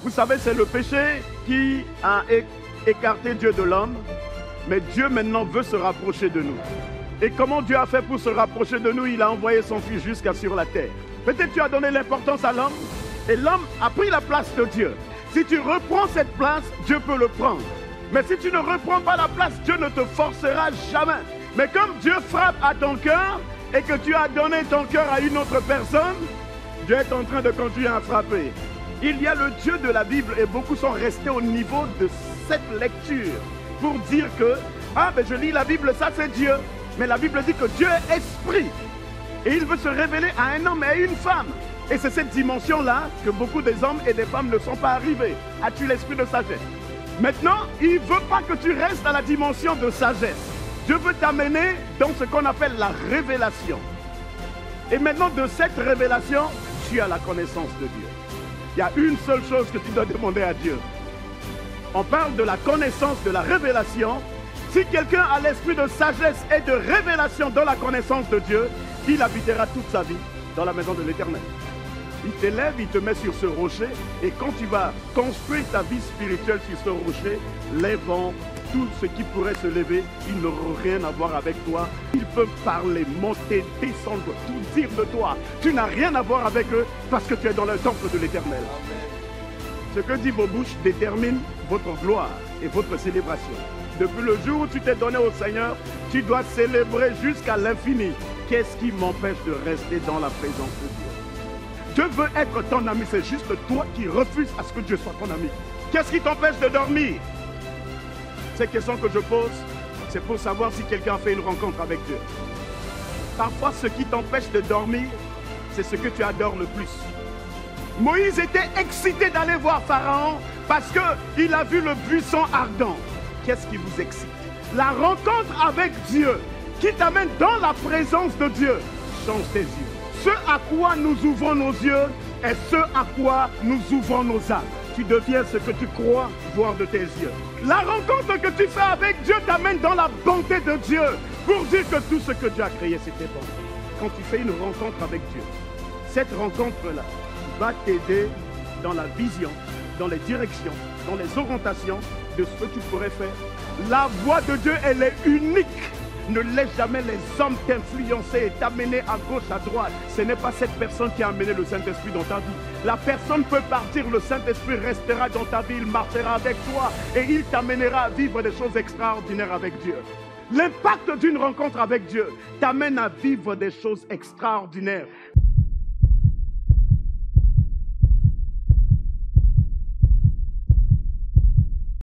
Vous savez, c'est le péché qui a écarté Dieu de l'homme, mais Dieu maintenant veut se rapprocher de nous. Et comment Dieu a fait pour se rapprocher de nous? Il a envoyé son Fils jusqu'à sur la terre. Peut-être tu as donné l'importance à l'homme, et l'homme a pris la place de Dieu. Si tu reprends cette place, Dieu peut le prendre. Mais si tu ne reprends pas la place, Dieu ne te forcera jamais. Mais comme Dieu frappe à ton cœur, et que tu as donné ton cœur à une autre personne, Dieu est en train de continuer à frapper. Il y a le Dieu de la Bible, et beaucoup sont restés au niveau de cette lecture pour dire que, ah ben je lis la Bible, ça c'est Dieu. Mais la Bible dit que Dieu est esprit. Et il veut se révéler à un homme et à une femme. Et c'est cette dimension-là que beaucoup des hommes et des femmes ne sont pas arrivés. As-tu l'esprit de sagesse? Maintenant, il ne veut pas que tu restes à la dimension de sagesse. Dieu veut t'amener dans ce qu'on appelle la révélation. Et maintenant, de cette révélation, tu as la connaissance de Dieu. Il y a une seule chose que tu dois demander à Dieu. On parle de la connaissance, de la révélation. Si quelqu'un a l'esprit de sagesse et de révélation dans la connaissance de Dieu, il habitera toute sa vie dans la maison de l'Éternel. Il t'élève, il te met sur ce rocher, et quand tu vas construire ta vie spirituelle sur ce rocher, les vents, tout ce qui pourrait se lever, ils n'auront rien à voir avec toi. Ils peuvent parler, monter, descendre, tout dire de toi. Tu n'as rien à voir avec eux parce que tu es dans le temple de l'Éternel. Ce que dit vos bouches détermine votre gloire et votre célébration. Depuis le jour où tu t'es donné au Seigneur, tu dois célébrer jusqu'à l'infini. Qu'est-ce qui m'empêche de rester dans la présence de Dieu? Dieu veut être ton ami, c'est juste toi qui refuses à ce que Dieu soit ton ami. Qu'est-ce qui t'empêche de dormir? Ces questions que je pose, c'est pour savoir si quelqu'un a fait une rencontre avec Dieu. Parfois, ce qui t'empêche de dormir, c'est ce que tu adores le plus. Moïse était excité d'aller voir Pharaon parce qu'il a vu le buisson ardent. Qu'est-ce qui vous excite? La rencontre avec Dieu qui t'amène dans la présence de Dieu change tes yeux. Ce à quoi nous ouvrons nos yeux est ce à quoi nous ouvrons nos âmes. Tu deviens ce que tu crois voir de tes yeux. La rencontre que tu fais avec Dieu t'amène dans la bonté de Dieu pour dire que tout ce que Dieu a créé, c'était bon. Quand tu fais une rencontre avec Dieu, cette rencontre-là va t'aider dans la vision, dans les directions, dans les orientations de ce que tu pourrais faire. La voix de Dieu, elle est unique. Ne laisse jamais les hommes t'influencer et t'amener à gauche, à droite. Ce n'est pas cette personne qui a amené le Saint-Esprit dans ta vie. La personne peut partir, le Saint-Esprit restera dans ta vie, il marchera avec toi et il t'amènera à vivre des choses extraordinaires avec Dieu. L'impact d'une rencontre avec Dieu t'amène à vivre des choses extraordinaires.